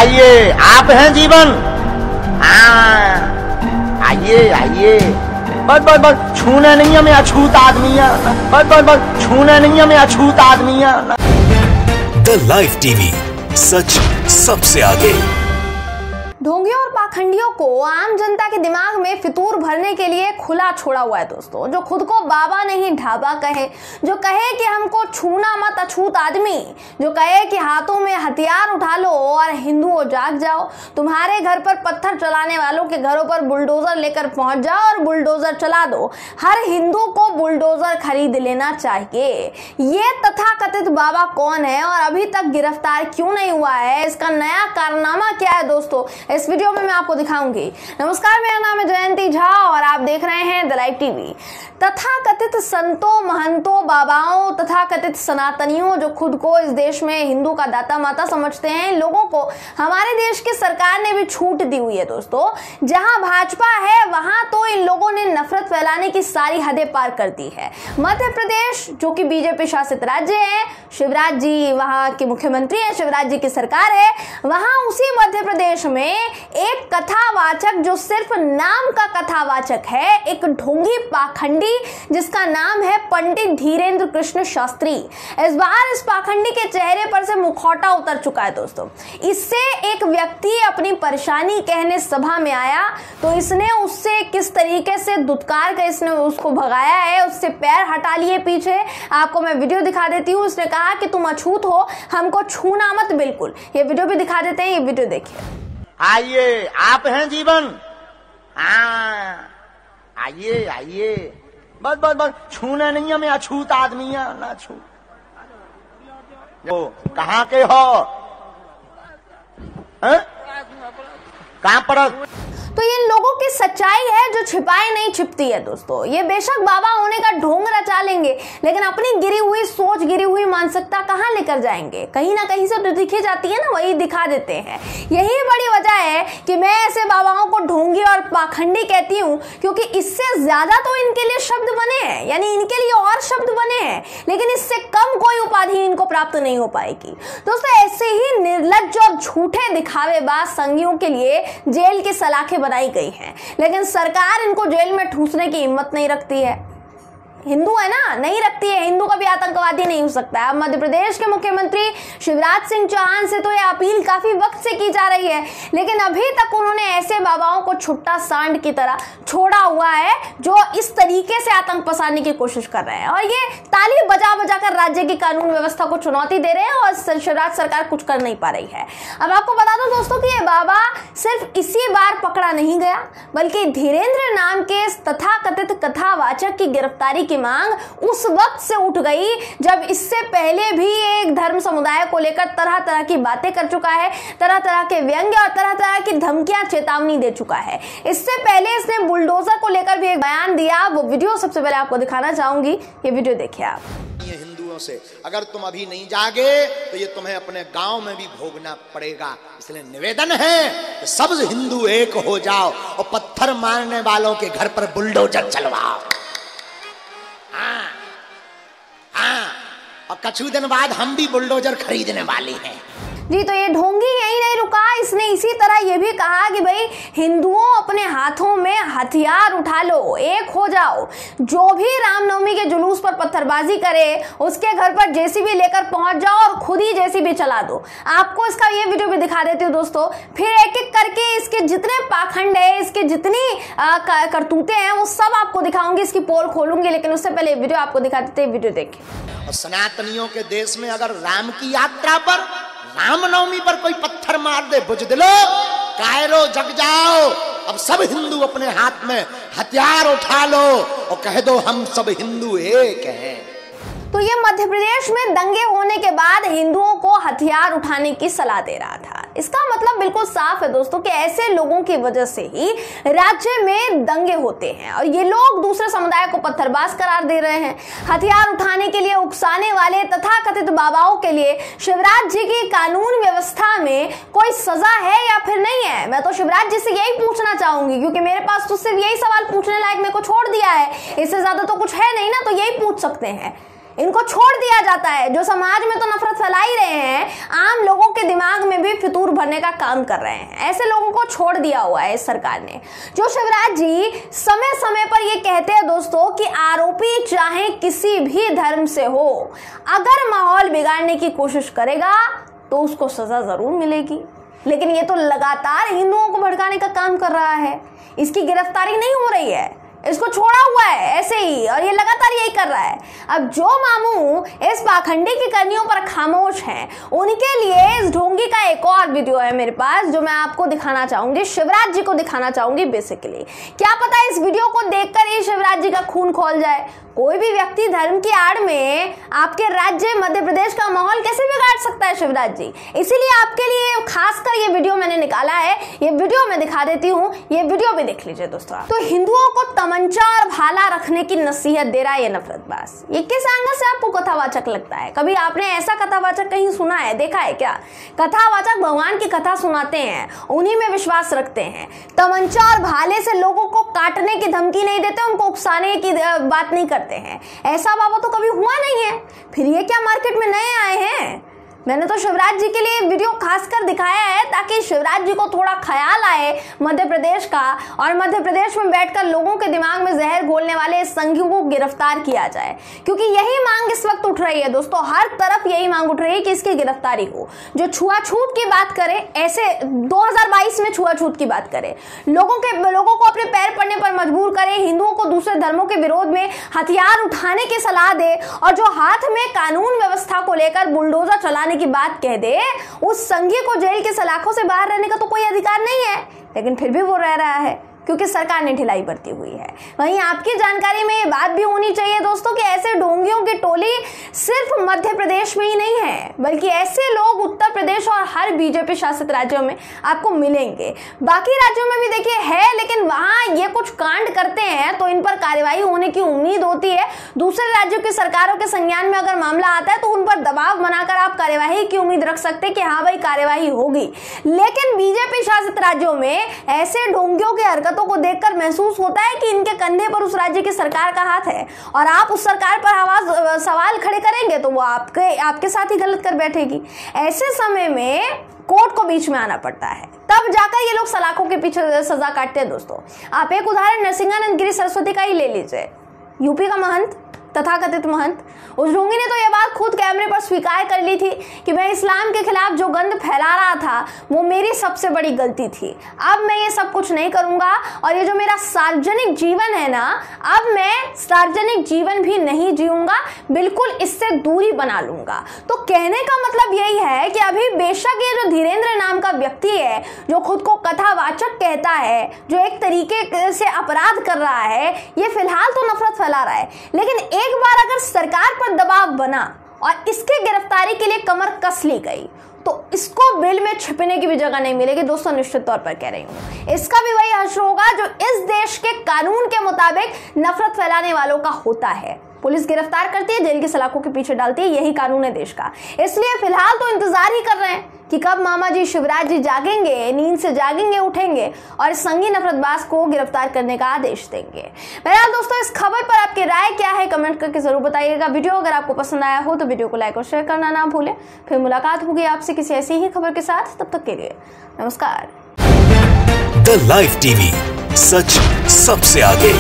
आइए, आप हैं जीवन। आइए आइए, बस छूने नहीं हमें अछूत आदमियां, बस छूने नहीं हमें अछूत आदमियां। द लाइव टीवी, सच सबसे आगे। ढोंगियों और पाखंडियों को आम जनता के दिमाग में फितूर भरने के लिए खुला छोड़ा हुआ है दोस्तों। जो खुद को बाबा नहीं ढाबा कहे, जो कहे कि हमको छूना मत अछूत आदमी, जो कहे कि हाथों में हथियार उठा लो और हिंदुओं जाग जाओ, तुम्हारे घर पर पत्थर चलाने वालों के घरों पर बुलडोजर लेकर पहुंच जाओ और बुलडोजर चला दो। हर हिंदू को बुलडोजर खरीद लेना चाहिए। ये तथाकथित बाबा कौन है और अभी तक गिरफ्तार क्यों नहीं हुआ है, इसका नया कारनामा क्या है दोस्तों, इस वीडियो में मैं आपको दिखाऊंगी। नमस्कार, मेरा नाम है जयंती झा और आप देख रहे हैं द लाइव टीवी। तथाकथित संतों, महंतों, बाबाओं, तथाकथित सनातनियों जो खुद को इस देश में हिंदू का दाता माता समझते हैं, लोगों को हमारे देश की सरकार ने भी छूट दी हुई है दोस्तों। जहां भाजपा है वहां तो इन लोगों ने नफरत फैलाने की सारी हदें पार कर दी है। मध्य प्रदेश जो कि बीजेपी शासित राज्य है, शिवराज जी वहां के मुख्यमंत्री हैं, शिवराज जी की सरकार है, वहां उसी मध्य प्रदेश में एक कथावाचक जो सिर्फ नाम का कथावाचक है, एक ढोंगी पाखंडी जिसका नाम है पंडित धीरेन्द्र कृष्ण शास्त्री। इस बार इस पाखंडी के चेहरे पर से मुखौटा उतर चुका है दोस्तों। इससे एक व्यक्ति अपनी परेशानी कहने सभा में आया तो इसने उससे किस तरीके से दुत्कार कर इसने उसको भगाया है, उससे पैर हटा लिए पीछे। आपको मैं वीडियो दिखा देती हूँ। उसने कहा कि तुम अछूत हो, हमको छूना मत बिल्कुल। ये वीडियो भी दिखा देते हैं, ये वीडियो देखिए। आइए, आप हैं जीवन। आइए आइए, बस छूने नहीं हमें अछूत आदमियां, ना छू। वो कहाँ के हो? कहाँ पर? तो ये लोगों की सच्चाई है जो छिपाई नहीं छिपती है दोस्तों। ये बेशक बाबा होने का ढोंग रचा लेंगे, लेकिन अपनी गिरी हुई सोच, गिरी हुई मानसिकता कहाँ लेकर जाएंगे? कहीं ना कहीं से तो दिखी जाती है ना, वही दिखा देते हैं। यही बड़ी वजह है कि मैं ऐसे बाबाओं को ढोंगी और पाखंडी कहती हूँ, क्योंकि इससे ज्यादा तो इनके लिए शब्द बने हैं, यानी इनके लिए और शब्द बने हैं, लेकिन इससे कम कोई उपाधि इनको प्राप्त नहीं हो पाएगी दोस्तों। ऐसे ही निर्लज्ज और झूठे दिखावेबाज संगियों के लिए जेल की सलाखें बनाई गई हैं, लेकिन सरकार इनको जेल में ठूसने की हिम्मत नहीं रखती है। हिंदू है ना, नहीं रखती है। हिंदू कभी आतंकवादी नहीं हो सकता है। अब मध्य प्रदेश के मुख्यमंत्री शिवराज सिंह चौहान से तो यह अपील काफी वक्त से की जा रही है, लेकिन अभी तक उन्होंने ऐसे बाबाओं को छुट्टा सांड की तरह छोड़ा हुआ है जो इस तरीके से आतंक पसारने की कोशिश कर रहे हैं, और ये ताली बजा बजा कर राज्य की कानून व्यवस्था को चुनौती दे रहे हैं और शिवराज सरकार कुछ कर नहीं पा रही है। अब आपको बता दो दोस्तों कि ये बाबा सिर्फ इसी बार पकड़ा नहीं गया, बल्कि धीरेन्द्र नाम के तथाकथित कथावाचक की गिरफ्तारी मांग उस वक्त से उठ गई जब इससे पहले भी एक धर्म समुदाय को लेकर तरह तरह की बातें कर चुका है, तरह तरह के व्यंग्य और तरह तरह की धमकियां, चेतावनी दे चुका है। इससे पहले इसने बुलडोजर को लेकर भी एक बयान दिया। वो वीडियो सबसे पहले आपको दिखाना चाहूंगी, ये वीडियो देखिए आप। ये हिंदुओं से अगर तुम अभी नहीं जागे तो ये तुम्हें अपने गांव में भी भोगना पड़ेगा। इसलिए निवेदन है कि सब हिंदू एक हो जाओ और पत्थर मारने वालों के घर पर बुलडोजर चलवाओ। हाँ, और कुछ दिन बाद हम भी बुलडोजर खरीदने वाले हैं जी। तो ये ढोंगी यही नहीं रुका, इसने इसी तरह ये भी कहा कि भाई हिंदुओं अपने हाथों में हथियार उठा लो, एक हो जाओ। जो भी रामनवमी के जुलूस पर पत्थरबाजी करे उसके घर पर जेसीबी लेकर पहुंच जाओ और खुद ही जेसीबी चला दो। आपको इसका ये वीडियो भी दिखा देती हूँ दोस्तों। फिर एक एक करके इसके जितने पाखंड है, इसके जितनी करतूतें हैं, वो सब आपको दिखाऊंगी, इसकी पोल खोलूंगी, लेकिन उससे पहले वीडियो आपको दिखा देते हैं, वीडियो देखिए। और सनातनियों के देश में अगर राम की यात्रा पर, रामनवमी पर कोई पत्थर मार दे, बुझदिलो कायरो जग जाओ। अब सब हिंदू अपने हाथ में हथियार उठा लो और कह दो हम सब हिंदू एक हैं। तो ये मध्य प्रदेश में दंगे होने के बाद हिंदुओं को हथियार उठाने की सलाह दे रहा था। इसका मतलब बिल्कुल साफ है दोस्तों कि ऐसे लोगों की वजह से ही राज्य में दंगे होते हैं और ये लोग दूसरे समुदाय को पत्थरबाज करार दे रहे हैं। हथियार उठाने के लिए उकसाने वाले तथाकथित बाबाओं के लिए शिवराज जी की कानून व्यवस्था में कोई सजा है या फिर नहीं है? मैं तो शिवराज जी से यही पूछना चाहूंगी, क्योंकि मेरे पास तो सिर्फ यही सवाल पूछने लायक मेरे को छोड़ दिया है। इससे ज्यादा तो कुछ है नहीं ना, तो यही पूछ सकते हैं। इनको छोड़ दिया जाता है। जो समाज में तो नफरत फैला ही रहे हैं, आम लोगों के दिमाग में भी फितूर भरने का काम कर रहे हैं। ऐसे लोगों को छोड़ दिया हुआ है इस सरकार ने। जो शिवराज जी समय समय पर ये कहते हैं दोस्तों कि आरोपी चाहे किसी भी धर्म से हो, अगर माहौल बिगाड़ने की कोशिश करेगा तो उसको सजा जरूर मिलेगी। लेकिन ये तो लगातार हिंदुओं को भड़काने का काम कर रहा है। इसकी गिरफ्तारी नहीं हो रही है, इसको छोड़ा हुआ है ऐसे ही, और ये लगातार यही कर रहा है। अब जो मामू इस पाखंडी की करनियों पर खामोश हैं, उनके लिए इस ढोंगी का एक और वीडियो है मेरे पास जो मैं आपको दिखाना चाहूंगी, शिवराज जी को दिखाना चाहूंगी। बेसिकली क्या पता है इस वीडियो को देखकर ही शिवराज जी का खून खौल जाए। कोई भी व्यक्ति धर्म की आड़ में आपके राज्य मध्य प्रदेश का माहौल कैसे बिगाड़ सकता है शिवराज जी। इसीलिए आपके लिए खासकर ये वीडियो मैंने निकाला है, ये वीडियो मैं दिखा देती हूँ, ये वीडियो भी देख लीजिए दोस्तों। तो हिंदुओं को तमंचा और भाला रखने की नसीहत दे रहा है ये नफरतबाज। ये किस एंगल से आपको कथावाचक लगता है? कभी आपने ऐसा कथावाचक कहीं सुना है, देखा है क्या? कथावाचक भगवान की कथा सुनाते हैं, उन्हीं में विश्वास रखते हैं। तमंचा और भाले से लोगों को काटने की धमकी नहीं देते, उनको उकसाने की बात नहीं करते हैं। ऐसा बाबा तो कभी हुआ नहीं है। फिर ये क्या मार्केट में नए आए हैं? मैंने तो शिवराज जी के लिए वीडियो खासकर दिखाया है ताकि शिवराज जी को थोड़ा ख्याल आए मध्य प्रदेश का, और मध्य प्रदेश में बैठकर लोगों के दिमाग में जहर घोलने वाले इस संघियों को गिरफ्तार किया जाए। क्योंकि यही मांग इस वक्त उठ रही है दोस्तों, हर तरफ यही मांग उठ रही है कि इसकी गिरफ्तारी हो। जो छुआछूत की बात करे, ऐसे 2022 में छुआछूत की बात करे, लोगों को अपने पैर पड़ने पर मजबूर करे, हिंदुओं को दूसरे धर्मों के विरोध में हथियार उठाने की सलाह दे, और जो हाथ में कानून व्यवस्था को लेकर बुलडोजर चलाने की बात कह दे, उस संघी को जेल के सलाखों से बाहर रहने का तो कोई अधिकार नहीं है। लेकिन फिर भी वो रह रहा है क्योंकि सरकार ने ढिलाई बरती हुई है। वहीं आपकी जानकारी में ये बात भी होनी चाहिए दोस्तों कि ऐसे ढोंगियों की टोली सिर्फ मध्य प्रदेश में ही नहीं है, बल्कि ऐसे लोग उत्तर प्रदेश और हर बीजेपी शासित राज्यों में आपको मिलेंगे। बाकी राज्यों में भी देखिए है, लेकिन वहां ये कुछ कांड करते हैं तो इन पर कार्रवाई होने की उम्मीद होती है। दूसरे राज्यों की सरकारों के संज्ञान में अगर मामला आता है तो उन पर दबाव बनाकर आप कार्यवाही की उम्मीद रख सकते हैं कि हाँ भाई कार्यवाही होगी। लेकिन बीजेपी शासित राज्यों में ऐसे ढोंगियों की हरकत को देखकर महसूस होता है कि इनके कंधे पर उस राज्य की सरकार का हाथ है, और आप उस सरकार पर सवाल खड़े करेंगे तो वो आपके साथ ही गलत कर बैठेगी। ऐसे समय में कोर्ट को बीच में आना पड़ता है, तब जाकर ये लोग सलाखों के पीछे सजा काटते हैं दोस्तों। आप एक उदाहरण नरसिंहानंद गिरी सरस्वती का ही ले लीजिए। यूपी का महंत, तथाकथित महंत, उस ढोंगी ने तो यह बात खुद कैमरे पर स्वीकार कर ली थी कि मैं इस्लाम के खिलाफ जो गंद फैला रहा था वो मेरी सबसे बड़ी गलती थी। अब मैं ये सब कुछ नहीं करूंगा, और ये जो मेरा सार्वजनिक जीवन है ना, अब मैं सार्वजनिक जीवन भी नहीं जीऊंगा, बिल्कुल इससे दूरी बना लूंगा। तो कहने का मतलब यही है कि अभी बेशक ये जो धीरेन्द्र नाम का व्यक्ति है, जो खुद को कथावाचक कहता है, जो एक तरीके से अपराध कर रहा है, ये फिलहाल तो नफरत फैला रहा है, लेकिन एक बार अगर सरकार पर दबाव बना और इसके गिरफ्तारी के लिए कमर कस ली गई तो इसको बिल में छिपने की भी जगह नहीं मिलेगी दोस्तों, निश्चित तौर पर कह रही हूं। इसका भी वही हश्र होगा जो इस देश के कानून के मुताबिक नफरत फैलाने वालों का होता है। पुलिस गिरफ्तार करती है, जेल की सलाखों के पीछे डालती है, यही कानून है देश का। इसलिए फिलहाल तो इंतजार ही कर रहे हैं कि कब मामा जी शिवराज जी जागेंगे, नींद से जागेंगे, उठेंगे और इस संगी नफरतबाज को गिरफ्तार करने का आदेश देंगे। बहरहाल दोस्तों, इस खबर पर आपकी राय क्या है कमेंट करके जरूर बताइएगा। वीडियो अगर आपको पसंद आया हो तो वीडियो को लाइक और शेयर करना ना भूलें। फिर मुलाकात होगी आपसे किसी ऐसी ही खबर के साथ, तब तक के लिए नमस्कार। द लाइव टीवी, सच सबसे आगे।